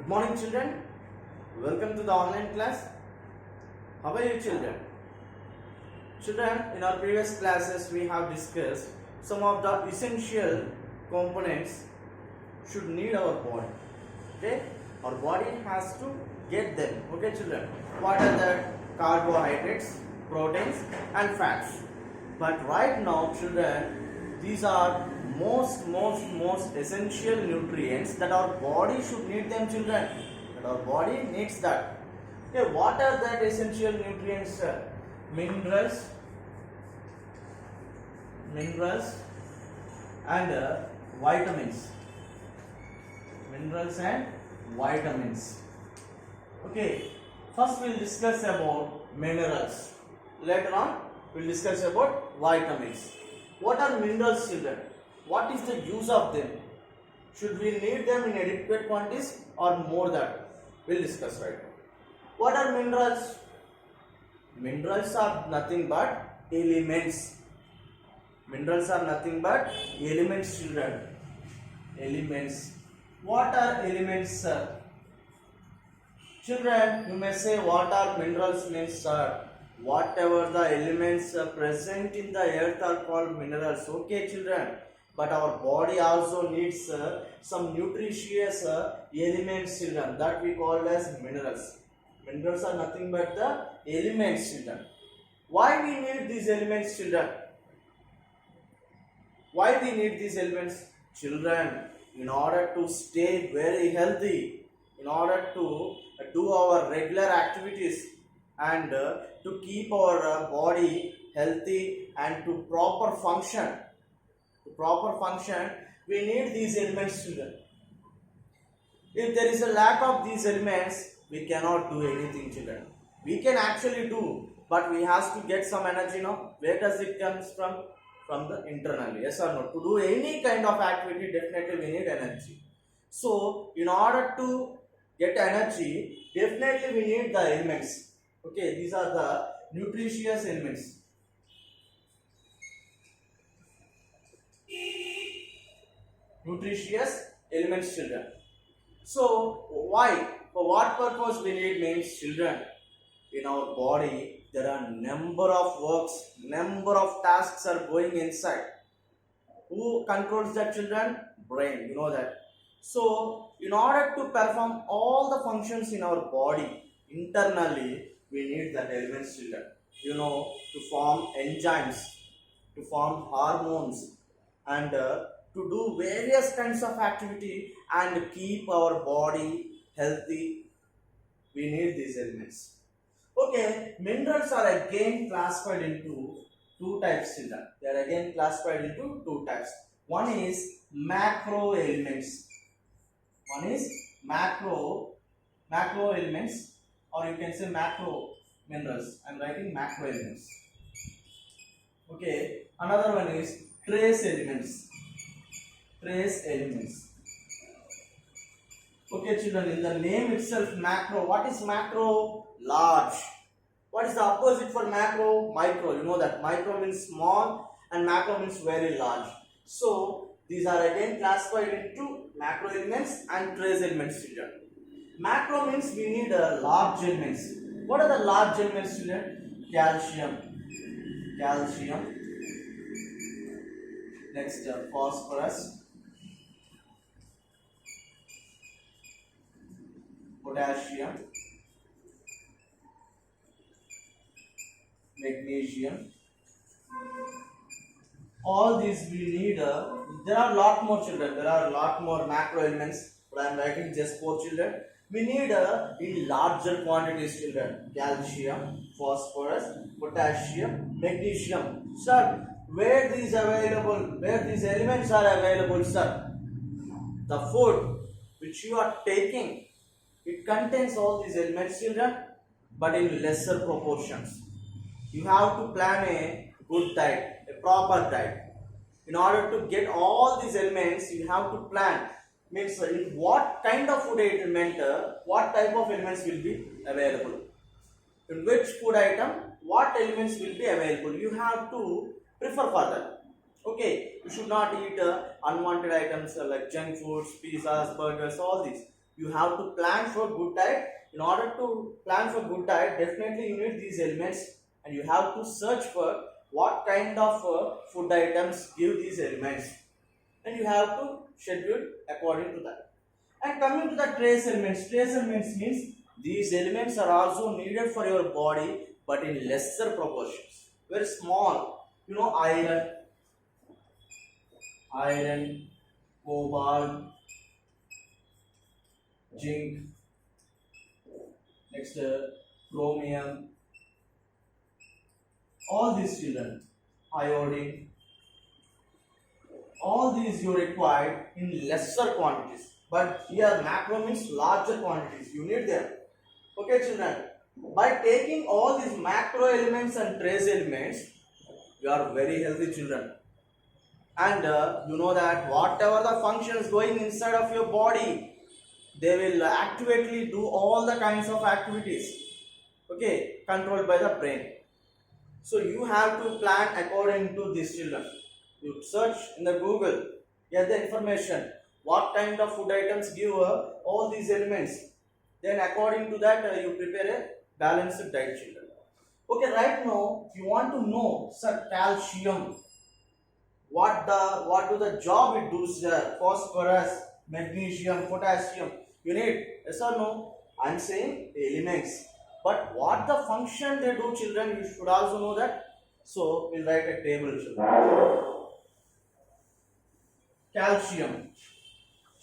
Good morning, children. Welcome to the online class. How are you, children? Children, in our previous classes, we have discussed some of the essential components should need our body. Okay, our body has to get them. Okay, children. What are the carbohydrates, proteins, and fats? But right now, children, these are most essential nutrients that our body should need them, children. That our body needs that. Okay, what are that essential nutrients? Minerals, and vitamins. Minerals and vitamins. Okay, first we'll discuss about minerals. Later on, we'll discuss about vitamins. What are minerals, children? What is the use of them? Should we need them in adequate quantities or more than? We'll discuss right now. What are minerals? Minerals are nothing but elements. Minerals are nothing but elements, children. Elements. What are elements, sir? Children, you may say what are minerals means, sir. Whatever the elements present in the earth are called minerals. Okay, children. But our body also needs some nutritious elements, children, that we call as minerals. Minerals are nothing but the elements, children. Why we need these elements, children? Why we need these elements? Children, in order to stay very healthy, in order to do our regular activities and to keep our body healthy and to proper function, we need these elements, children. If there is a lack of these elements, we cannot do anything, children. We can actually do, but we have to get some energy now. Where does it comes from? From the internally, yes or no? To do any kind of activity, definitely we need energy. So, in order to get energy, definitely we need the elements. Okay, these are the nutritious elements. Nutritious elements, children. So, why? For what purpose we need means, children, in our body there are number of works, number of tasks are going inside. Who controls that, children? Brain, you know that. So, in order to perform all the functions in our body internally, we need that elements, children. You know, to form enzymes, to form hormones, and to do various kinds of activity and keep our body healthy, we need these elements. Okay, minerals are again classified into two types, children. They are again classified into two types. One is macro elements. One is macro elements, or you can say macro minerals. I am writing macro elements. Okay, another one is trace elements. Trace elements. Okay, children, in the name itself, macro. What is macro? Large. What is the opposite for macro? Micro. You know that micro means small and macro means very large. So, these are again classified into macro elements and trace elements, children. Macro means we need large elements. What are the large elements, children? Calcium. Next, phosphorus. Potassium, magnesium, all these we need. There are a lot more, children. There are a lot more macro elements, but I am writing just 4, children. We need in larger quantities, children. Calcium, phosphorus, potassium, magnesium. Sir, where these available? Where these elements are available, sir? The food which you are taking, it contains all these elements, children, but in lesser proportions. You have to plan a good diet, a proper diet. In order to get all these elements, you have to plan. Means in what kind of food element, what type of elements will be available. In which food item, what elements will be available. You have to prefer for that. Okay, you should not eat unwanted items like junk foods, pizzas, burgers, all these. you have to plan for good diet. In order to plan for good diet, definitely you need these elements, and you have to search for what kind of food items give these elements, and you have to schedule according to that. And coming to the trace elements means these elements are also needed for your body, but in lesser proportions, very small. You know, iron, cobalt, zinc, next chromium, all these children, iodine, all these you require in lesser quantities. But here macro means larger quantities. You need them. Okay, children. By taking all these macro elements and trace elements, you are very healthy children. And you know that whatever the functions going inside of your body, they will actively do all the kinds of activities. Okay, controlled by the brain. So you have to plan according to these children. You search in the Google, get the information, what kind of food items give all these elements. Then according to that, you prepare a balanced diet, children. Okay, right now you want to know, sir, calcium. What do the job it does, sir? Phosphorus, magnesium, potassium. You need, yes or no? I'm saying elements. But what the function they do, children, you should also know that. So we'll write a table, children. Calcium.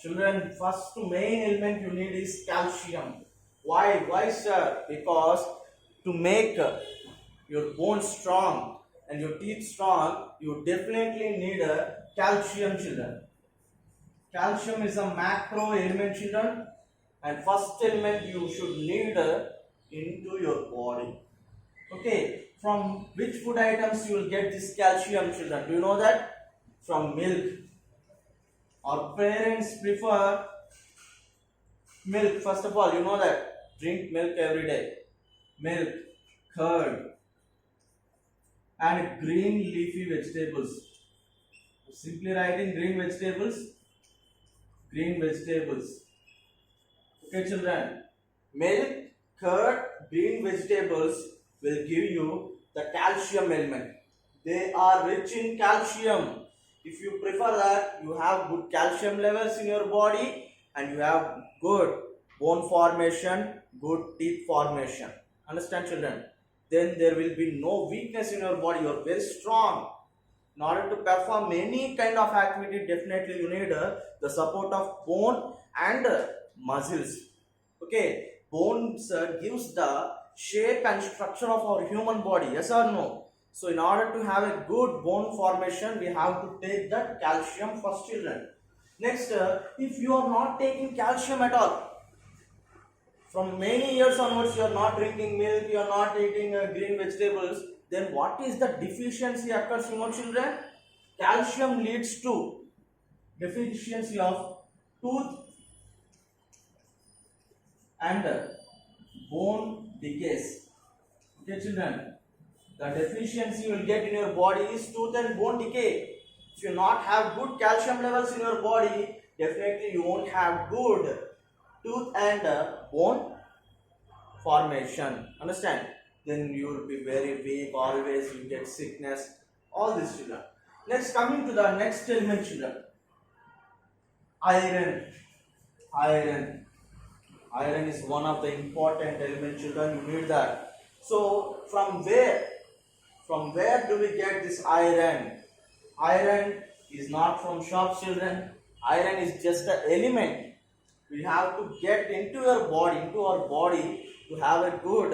Children, first main element you need is calcium. Why? Why, sir? Because to make your bones strong and your teeth strong, you definitely need a calcium, children. Calcium is a macro element, children, and first element you should need into your body. Okay, from which food items you will get this calcium, children? Do you know that? From milk. Our parents prefer milk. First of all, you know that. Drink milk every day. Milk, curd, and green leafy vegetables. Simply writing green vegetables. Green vegetables. Okay, children. Milk, curd, green vegetables will give you the calcium element. They are rich in calcium. If you prefer that, you have good calcium levels in your body and you have good bone formation, good teeth formation. Understand, children? Then there will be no weakness in your body. You are very strong. In order to perform any kind of activity, definitely you need the support of bone and muscles. Okay, bones gives the shape and structure of our human body. Yes or no? So in order to have a good bone formation, we have to take that calcium first, children. Next, if you are not taking calcium at all, from many years onwards you are not drinking milk, you are not eating green vegetables, then what is the deficiency occurs in our children? Calcium leads to deficiency of tooth and bone decays. Okay, children? The deficiency you will get in your body is tooth and bone decay. If you not have good calcium levels in your body, definitely you won't have good tooth and bone formation. Understand? Then you will be very weak, always you get sickness, all this, children. Next, coming to the next element, children. Iron. Iron. Iron is one of the important elements, children. You need that. So from where do we get this iron? Iron is not from shops, children. Iron is just an element. We have to get into your body, into our body, to have a good,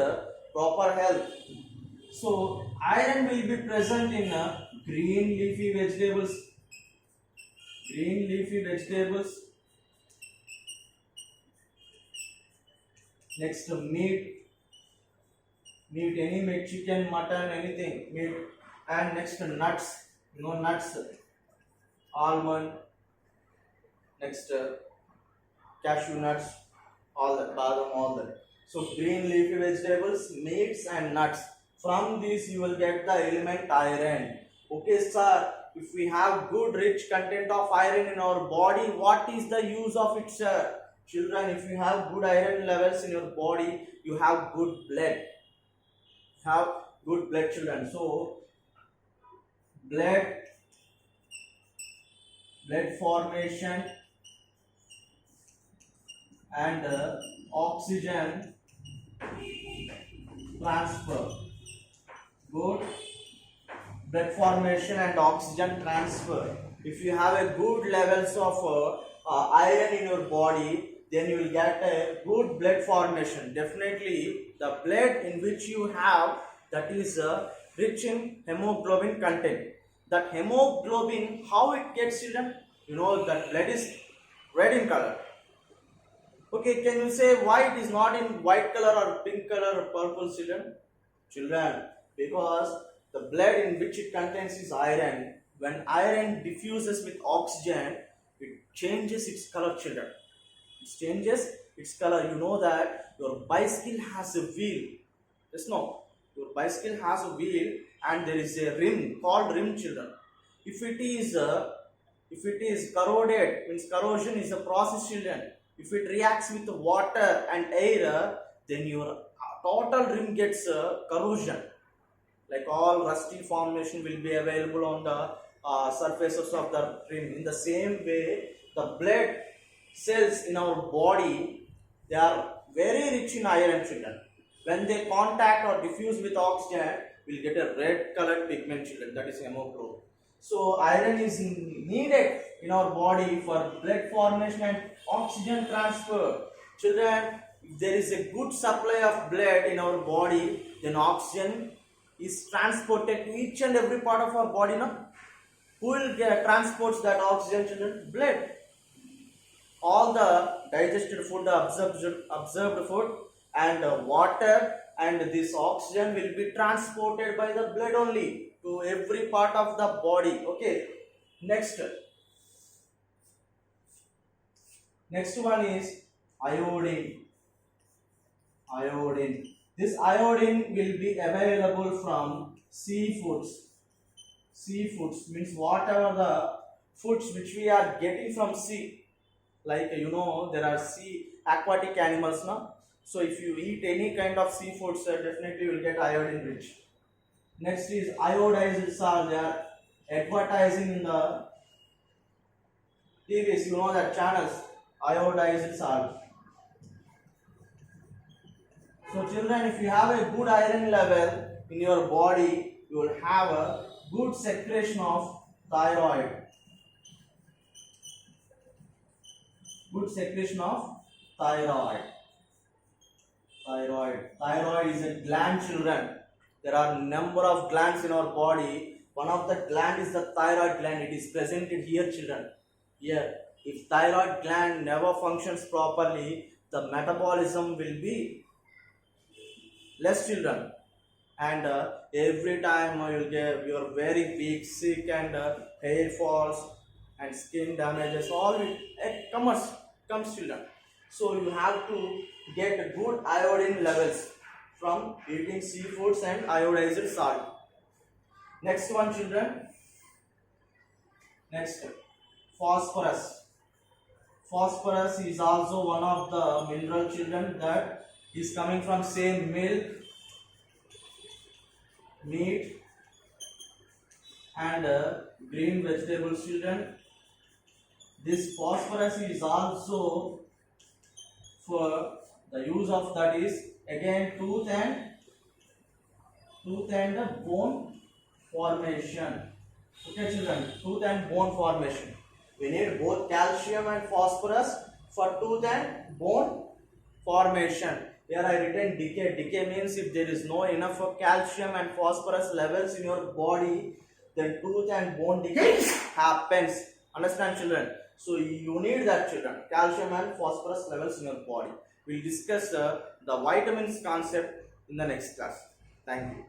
proper health. So iron will be present in green leafy vegetables. Green leafy vegetables. Next, meat. Meat, any meat, chicken, mutton, anything, meat. And next, nuts. You know, nuts, almond. Next, cashew nuts, all that, badam, all that. So green leafy vegetables, meats and nuts. From these you will get the element iron. Okay, sir, if we have good rich content of iron in our body, what is the use of it, sir? Children, if you have good iron levels in your body, you have good blood. Have good blood, children. So blood formation and oxygen transfer. Good blood formation and oxygen transfer. If you have a good levels of iron in your body, then you will get a good blood formation. Definitely the blood in which you have, that is rich in hemoglobin content. That hemoglobin, how it gets, children? You know that blood is red in color. Okay, can you say why it is not in white color or pink color or purple, children? Children, because the blood in which it contains is iron. When iron diffuses with oxygen, it changes its color, children. It changes its color. You know that your bicycle has a wheel. Yes, no. Your bicycle has a wheel and there is a rim called rim, children. If it is corroded, means corrosion is a process, children. If it reacts with water and air, then your total rim gets corrosion. Like all rusty formation will be available on the surfaces of the rim. In the same way, the blood cells in our body, they are very rich in iron, children. When they contact or diffuse with oxygen, we'll get a red colored pigment, children, that is hemoglobin. So iron is needed in our body for blood formation and oxygen transfer. Children, if there is a good supply of blood in our body, then oxygen is transported to each and every part of our body. No? Who will transports that oxygen, children? Blood. All the digested food, the observed food and water and this oxygen will be transported by the blood only to every part of the body. Okay, next one is iodine. This iodine will be available from seafoods means whatever the foods which we are getting from sea, like you know there are sea aquatic animals now. So if you eat any kind of seafoods, definitely you will get iodine rich. Next is iodized salt. They are advertising in the TVs, you know that channels, iodized salt. So children, if you have a good iron level in your body, you will have a good secretion of thyroid. Good secretion of thyroid. Thyroid is a gland, children. There are number of glands in our body. One of the gland is the thyroid gland. It is presented here, children. Here, if thyroid gland never functions properly, the metabolism will be less, children. And every time you are very weak, sick, and hair falls and skin damages. All it comes, children. So you have to get good iodine levels from eating seafoods and iodized salt. Next one, children. Next, phosphorus. Phosphorus is also one of the mineral, children, that is coming from same milk, meat and green vegetables, children. This phosphorus is also for the use of, that is again tooth and bone formation. Okay, children, tooth and bone formation. We need both calcium and phosphorus for tooth and bone formation. Here I written decay. Decay means if there is no enough of calcium and phosphorus levels in your body, then tooth and bone decay happens. Understand, children? So you need that, children, calcium and phosphorus levels in your body. We'll discuss the vitamins concept in the next class. Thank you.